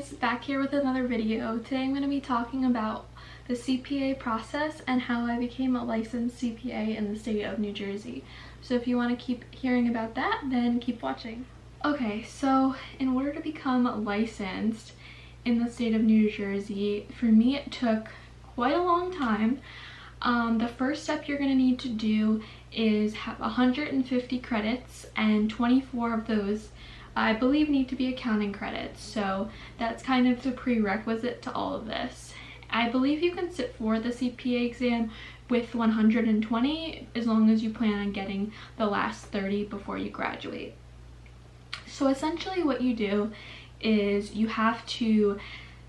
guys, back here with another video. Today I'm going to be talking about the CPA process and how I became a licensed CPA in the state of New Jersey. So if you want to keep hearing about that, then keep watching. Okay, so in order to become licensed in the state of New Jersey, for me it took quite a long time. The first step you're going to need to do is have 150 credits, and 24 of those I believe need to be accounting credits, so that's kind of the prerequisite to all of this. I believe you can sit for the CPA exam with 120 as long as you plan on getting the last 30 before you graduate. So essentially what you do is you have to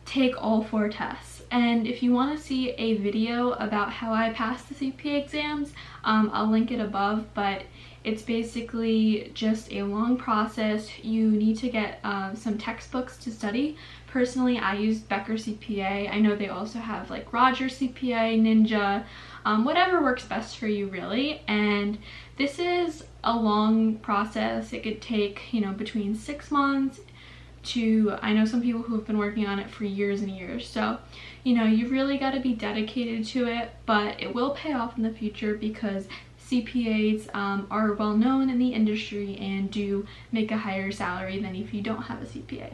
take all 4 tests, and if you want to see a video about how I passed the CPA exams, I'll link it above, but it's basically just a long process. You need to get some textbooks to study. Personally, I used Becker CPA. I know they also have like Roger CPA, Ninja, whatever works best for you really. And this is a long process. It could take, between 6 months to, I know some people who have been working on it for years and years. So, you've really got to be dedicated to it, but it will pay off in the future because CPAs are well known in the industry and do make a higher salary than if you don't have a CPA.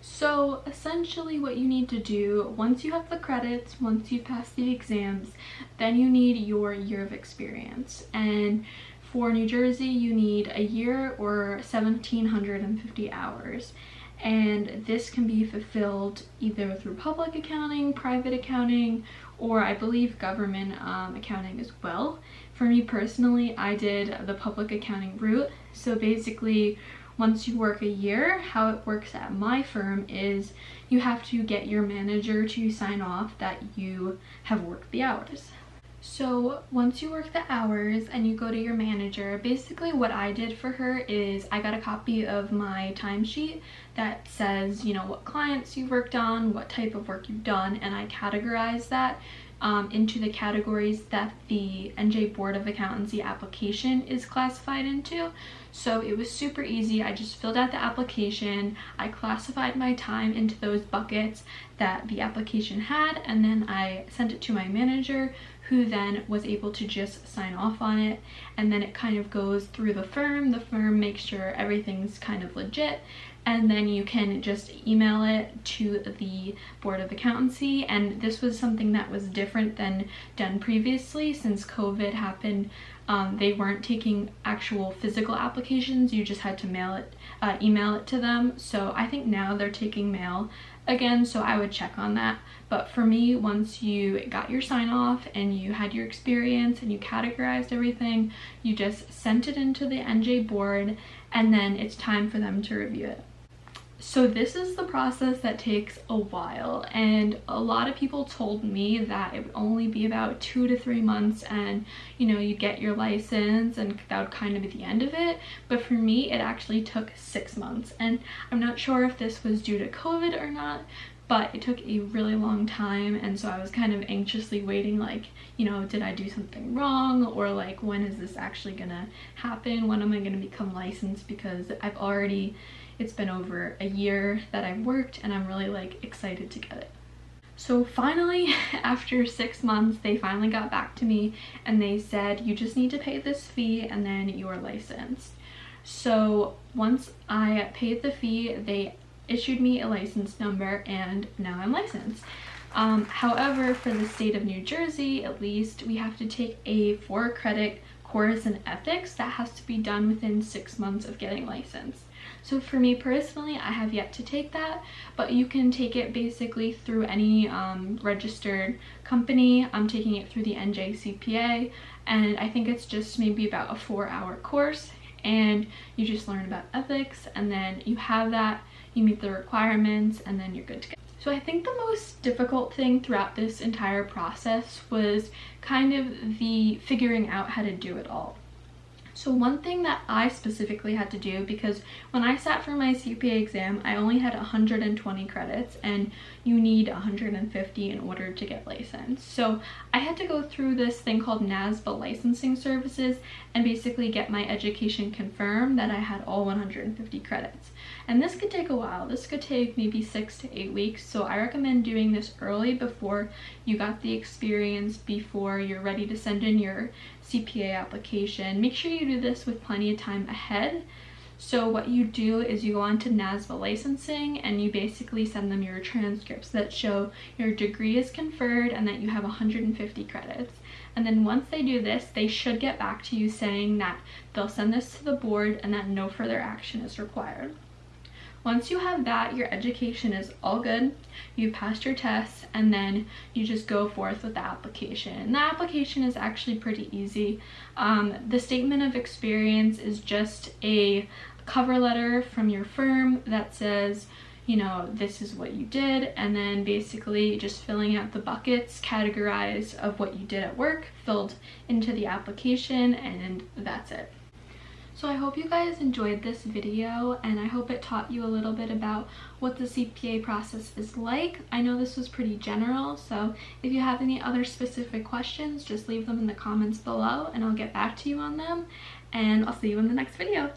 So essentially what you need to do, once you have the credits, once you pass the exams, then you need your year of experience. And for New Jersey, you need a year or 1,750 hours. And this can be fulfilled either through public accounting, private accounting, or I believe government accounting as well. For me personally, I did the public accounting route. So basically, once you work a year, how it works at my firm is you have to get your manager to sign off that you have worked the hours. So once you work the hours and you go to your manager, basically what I did for her is I got a copy of my timesheet that says, what clients you've worked on, what type of work you've done, and I categorized that into the categories that the NJ Board of Accountancy application is classified into. So it was super easy. I just filled out the application, I classified my time into those buckets that the application had, and then I sent it to my manager, who then was able to just sign off on it. And then it kind of goes through the firm makes sure everything's kind of legit, and then you can just email it to the Board of Accountancy. And this was something that was different than done previously. Since COVID happened, they weren't taking actual physical applications, you just had to email it to them. So I think now they're taking mail again, so I would check on that. But for me, once you got your sign off and you had your experience and you categorized everything, you just sent it into the NJ board, and then it's time for them to review it. So this is the process that takes a while, and a lot of people told me that it would only be about 2 to 3 months and you'd get your license and that would kind of be the end of it. But for me, it actually took 6 months, and I'm not sure if this was due to COVID or not, but it took a really long time, and so I was kind of anxiously waiting, did I do something wrong, or when is this actually gonna happen? When am I gonna become licensed? Because it's been over a year that I've worked, and I'm really excited to get it. So finally, after 6 months, they finally got back to me and they said, you just need to pay this fee and then you're licensed. So once I paid the fee, they issued me a license number, and now I'm licensed. However, for the state of New Jersey, at least, we have to take a 4-credit course in ethics that has to be done within 6 months of getting licensed. So for me personally, I have yet to take that, but you can take it basically through any registered company. I'm taking it through the NJCPA, and I think it's just maybe about a 4-hour course, and you just learn about ethics, and then you have that, you meet the requirements, and then you're good to go. So I think the most difficult thing throughout this entire process was kind of the figuring out how to do it all. So one thing that I specifically had to do, because when I sat for my CPA exam, I only had 120 credits, and you need 150 in order to get licensed. So I had to go through this thing called NASBA licensing services and basically get my education confirmed that I had all 150 credits. And this could take a while. This could take maybe 6 to 8 weeks. So I recommend doing this early before you got the experience, before you're ready to send in your CPA application. Make sure you do this with plenty of time ahead. So what you do is you go on to NASVA licensing and you basically send them your transcripts that show your degree is conferred and that you have 150 credits. And then once they do this, they should get back to you saying that they'll send this to the board and that no further action is required. Once you have that, your education is all good, you passed your tests, and then you just go forth with the application. And the application is actually pretty easy. The statement of experience is just a cover letter from your firm that says, you know, this is what you did, and then basically just filling out the buckets categorized of what you did at work, filled into the application, and that's it. So I hope you guys enjoyed this video, and I hope it taught you a little bit about what the CPA process is like. I know this was pretty general, so if you have any other specific questions, just leave them in the comments below and I'll get back to you on them, and I'll see you in the next video.